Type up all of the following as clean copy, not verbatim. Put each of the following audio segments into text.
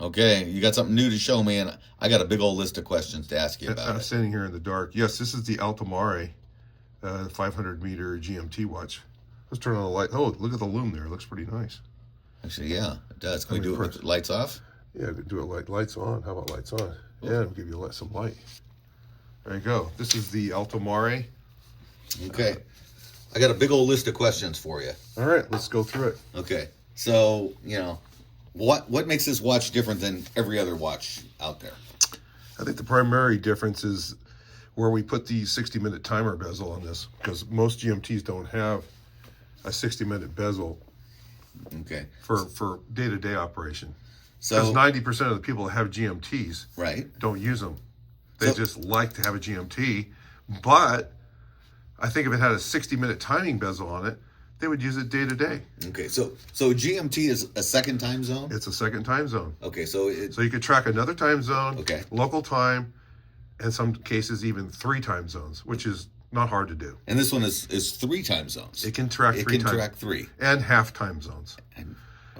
Okay, you got something new to show me, and I got a big old list of questions to ask you about I'm it. standing here in the dark. Yes, this is the Alto Mare 500-meter GMT watch. Let's turn on the light. Oh, look at the Lume there. It looks pretty nice. Actually, yeah, it does. Can we do it with lights off? Yeah, we can do it lights on. How about lights on? Yeah, we'll give you some light. There you go. This is the Alto Mare. Okay. I got a big old list of questions for you. All right, let's go through it. Okay. So, what makes this watch different than every other watch out there? I think the primary difference is where we put the 60-minute timer bezel on this, because most GMTs don't have a 60-minute bezel. Okay. For day-to-day operation. So because 90% of the people that have GMTs don't use them. They just like to have a GMT, but I think if it had a 60-minute timing bezel on it, they would use it day to day. Okay, so GMT is a second time zone? It's a second time zone. Okay, so you could track another time zone, local time, in some cases even 3 time zones, which is not hard to do. And this one is 3 time zones. It can track 3 times. Track 3. And half time zones. And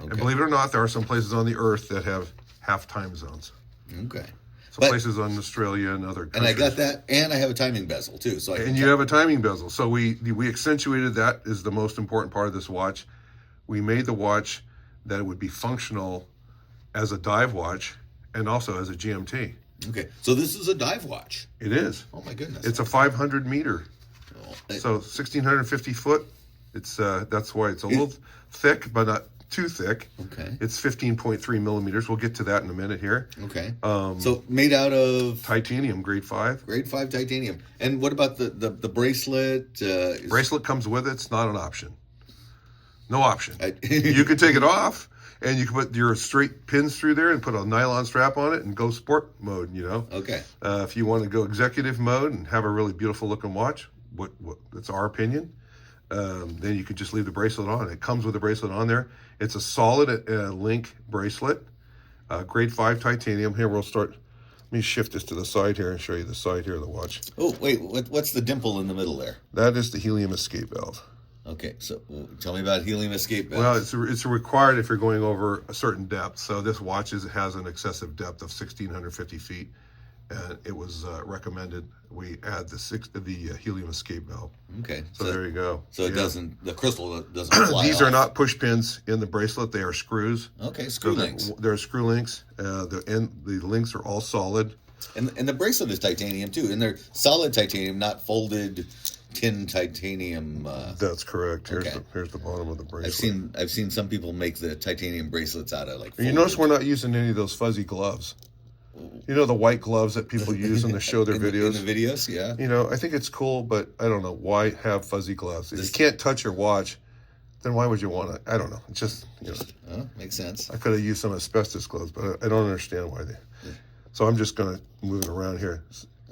believe it or not, there are some places on the earth that have half time zones. Okay. Some places on Australia and other countries. And I got that, and I have a timing bezel too. So you have a timing bezel. So we accentuated that is the most important part of this watch. We made the watch that it would be functional as a dive watch and also as a GMT. Okay, so this is a dive watch. It is. Oh my goodness. It's a 500 meter. So 1,650 foot. It's that's why it's a little thick, but not too thick. Okay. It's 15.3 millimeters. We'll get to that in a minute here. Okay. So made out of titanium, grade 5. Grade 5 titanium. And what about the bracelet? Bracelet comes with it. It's not an option. No option. You can take it off, and you can put your straight pins through there and put a nylon strap on it and go sport mode. Okay. If you want to go executive mode and have a really beautiful looking watch, that's our opinion. Then you could just leave the bracelet on. It comes with a bracelet on there. It's a solid link bracelet, grade 5 titanium. Here, we'll start. Let me shift this to the side here and show you the side here of the watch. Oh, wait, what's the dimple in the middle there? That is the helium escape valve. Okay, so tell me about helium escape valve. Well, it's required if you're going over a certain depth. So this watch has an excessive depth of 1,650 feet. And it was recommended we add the helium escape valve. Okay. So there you go. So the crystal doesn't fly These off. are not push pins in the bracelet. They are screws. Okay, screw links. They're screw links. The links are all solid. And the bracelet is titanium too. And they're solid titanium, not folded tin titanium. That's correct. Here's the bottom of the bracelet. I've seen some people make the titanium bracelets out of like. You notice we're not using any of those fuzzy gloves. You know the white gloves that people use when they show their videos? In the videos, yeah. I think it's cool, but I don't know. Why have fuzzy gloves? If you can't touch your watch, then why would you want to? I don't know. It's just, makes sense. I could have used some asbestos gloves, but I don't understand why they. So I'm just going to move it around here.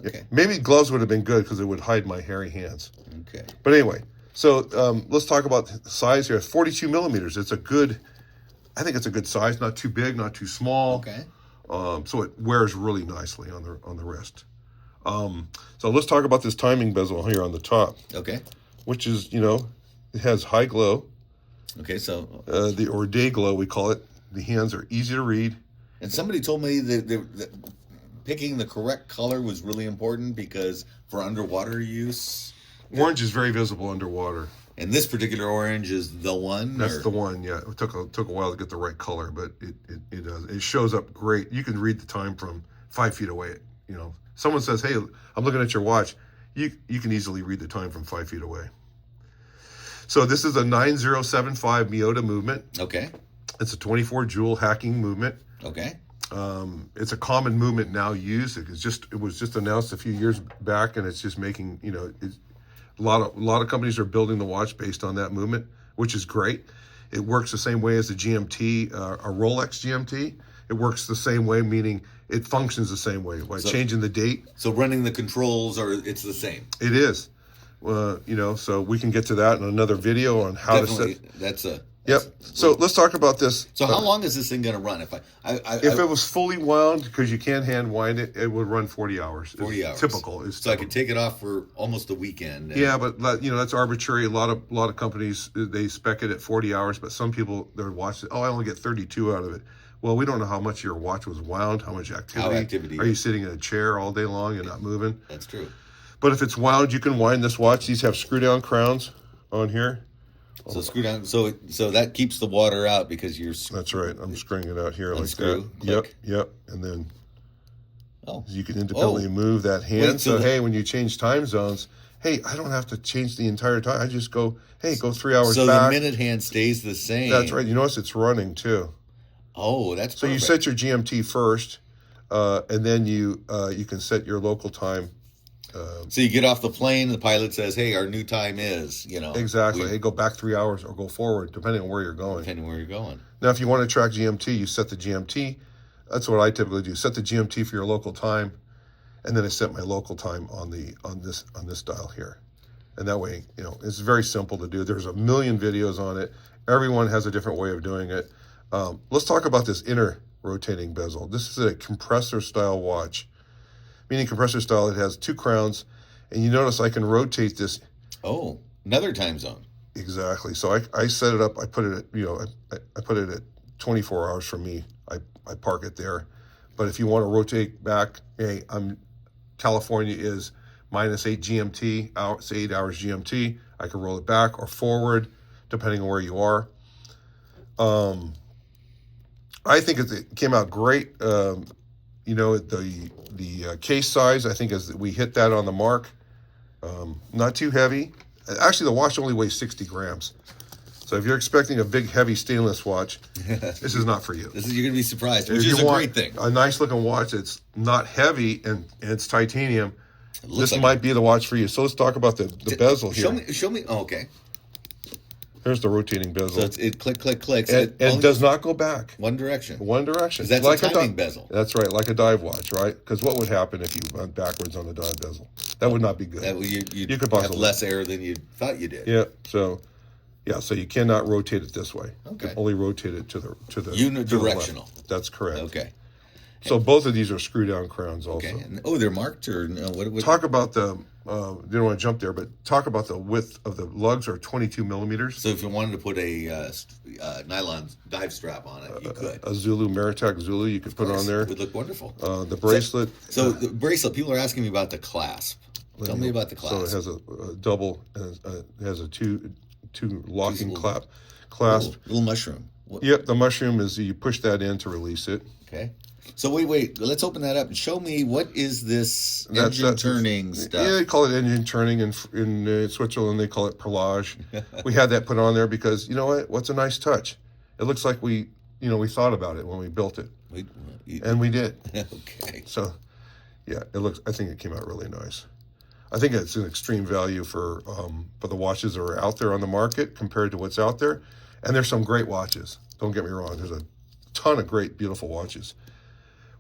Okay. Maybe gloves would have been good because it would hide my hairy hands. Okay. But anyway, so let's talk about the size here. 42 millimeters. I think it's a good size. Not too big, not too small. Okay. So it wears really nicely on the wrist. So let's talk about this timing bezel here on the top. Okay. Which is, it has high glow. Okay, so or day glow we call it. The hands are easy to read. And somebody told me that picking the correct color was really important because for underwater use. Orange is very visible underwater. And this particular orange is the one? That's the one, yeah. It took a while to get the right color, but it does. It shows up great. You can read the time from 5 feet away. Someone says, hey, I'm looking at your watch. You can easily read the time from 5 feet away. So this is a 9075 Miyota movement. Okay. It's a 24 joule hacking movement. Okay. It's a common movement now used. It was just announced a few years back, and it's just making, a lot of companies are building the watch based on that movement, which is great. It works the same way as a GMT, a Rolex GMT. It works the same way, meaning it functions the same way by changing the date. So running the controls, it's the same. It is. So we can get to that in another video on how to set. Yep. So let's talk about this. So how long is this thing going to run? If it was fully wound, because you can hand wind it, it would run 40 hours. 40 hours. Typical. So I could take it off for almost a weekend. Yeah, but that's arbitrary. A lot of companies, they spec it at 40 hours, but some people, their watch, I only get 32 out of it. Well, we don't know how much your watch was wound, how much activity. Are you sitting in a chair all day long and not moving? That's true. But if it's wound, you can wind this watch. These have screw-down crowns on here. So screw down. So that keeps the water out because you're. That's right. I'm screwing it out here unscrew, like that. click. Yep. And then Oh. you can independently move that hand. Wait, so hey, when you change time zones, hey, I don't have to change the entire time. I just go, hey, go 3 hours so back. the minute hand stays the same. That's right. You notice it's running too. Oh, that's so perfect. you set your GMT first, and then you can set your local time. So you get off the plane, the pilot says, "Hey, our new time is," Exactly. Hey, go back 3 hours or go forward, depending on where you're going. Depending on where you're going. Now, if you want to track GMT, you set the GMT. That's what I typically do. Set the GMT for your local time, and then I set my local time on this dial here. And that way, it's very simple to do. There's a million videos on it. Everyone has a different way of doing it. Let's talk about this inner rotating bezel. This is a compressor style watch. Meaning compressor style, it has two crowns, and you notice I can rotate this. Oh, another time zone. Exactly. So I set it up. I put it at I put it at 24 hours for me. I park it there. But if you want to rotate back, hey, California is -8 GMT, it's 8 hours GMT. I can roll it back or forward, depending on where you are. I think it came out great. The case size, I think, as we hit that on the mark. Not too heavy. Actually, the watch only weighs 60 grams. So if you're expecting a big, heavy stainless watch, this is not for you. You're going to be surprised, which is a great thing. A nice looking watch that's not heavy and it's titanium. This like might be the watch for you. So let's talk about the bezel here. Show me. Oh, okay. Here's the rotating bezel. So it clicks. And does not go back. One direction. One direction. That's like a timing bezel. That's right, like a dive watch, right? Because what would happen if you went backwards on the dive bezel? That would not be good. You could have less error than you thought you did. Yeah. So you cannot rotate it this way. Okay. You can only rotate it to the unidirectional. That's correct. Okay. So both of these are screw down crowns also. Okay. They're marked or no? What? Talk about the. You don't want to jump there, but talk about the width of the lugs are 22 millimeters. So if you wanted to put a nylon dive strap on it, you could. A Zulu, Maratac Zulu, you could put on there. It would look wonderful. The bracelet. So the bracelet, people are asking me about the clasp. Tell me about the clasp. So it has a double, it has a two locking clasp. Little mushroom. Yep, the mushroom is you push that in to release it. Okay. So wait. Let's open that up and show me what is this engine turning stuff. Yeah, they call it engine turning. In Switzerland, they call it perlage. We had that put on there because you know what? What's a nice touch? It looks like we thought about it when we built it, and we did. Okay. So, yeah, it looks. I think it came out really nice. I think it's an extreme value for the watches that are out there on the market compared to what's out there, and there's some great watches. Don't get me wrong. There's a ton of great, beautiful watches.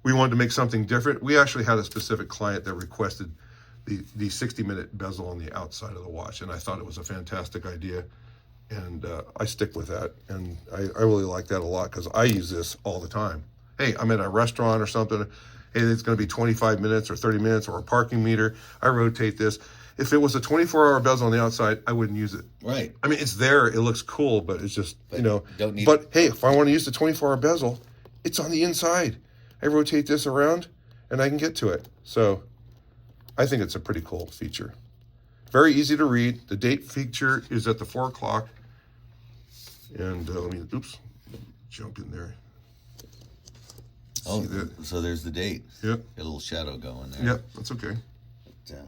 We wanted to make something different. We actually had a specific client that requested the 60-minute bezel on the outside of the watch, and I thought it was a fantastic idea, and I stick with that, and I really like that a lot because I use this all the time. Hey, I'm at a restaurant or something. Hey, it's going to be 25 minutes or 30 minutes or a parking meter. I rotate this. If it was a 24-hour bezel on the outside, I wouldn't use it. Right. I mean, it's there. It looks cool, but it's just, Don't need But, hey, if I want to use the 24-hour bezel, it's on the inside. I rotate this around, and I can get to it. So I think it's a pretty cool feature. Very easy to read. The date feature is at the 4 o'clock. And jump in there. Oh, so there's the date. Yep. Got a little shadow going there. Yep, that's okay. Yeah.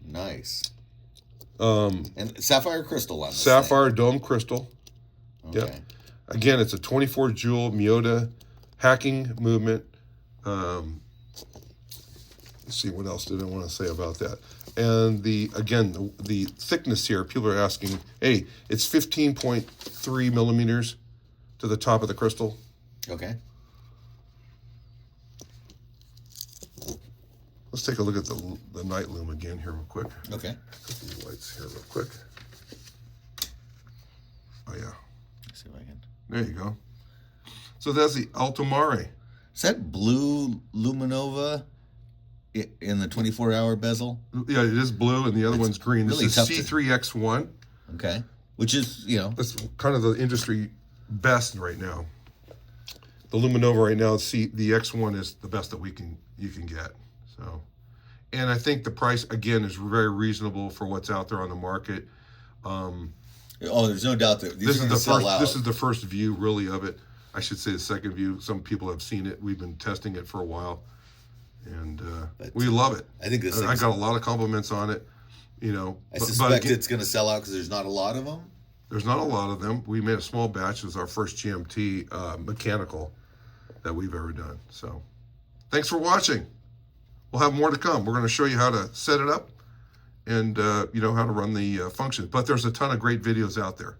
Nice. And sapphire crystal on this Sapphire dome crystal. Okay. Yep. Again, it's a 24 jewel Miyota hacking movement. Let's see, what else did I want to say about that? And the thickness here, people are asking, hey, it's 15.3 millimeters to the top of the crystal. Okay. Let's take a look at the night lume again here real quick. Okay. Put the lights here real quick. Oh, yeah. Let's see if I can. There you go. So that's the Alto Mare. Is that blue Luminova in the 24-hour bezel? Yeah, it is blue, and the other one's green. Really this is C3X1. Okay. Which is, That's kind of the industry best right now. the Luminova right now, the X1 is the best that you can get. So, and I think the price again is very reasonable for what's out there on the market. There's no doubt that these are going to sell out. This is the first view really of it. I should say the second view. Some people have seen it. We've been testing it for a while, and we love it. I think I got a lot of compliments on it. You know, I suspect it's going to sell out because there's not a lot of them. There's not a lot of them. We made a small batch. It was our first GMT mechanical that we've ever done. So, thanks for watching. We'll have more to come. We're going to show you how to set it up and how to run the functions. But there's a ton of great videos out there.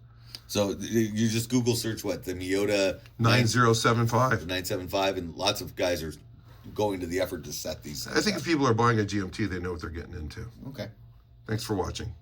So you just Google search what the Miyota 9075 975, and lots of guys are going to the effort to set these things I think up. if people are buying a GMT, they know what they're getting into. Okay. Thanks for watching.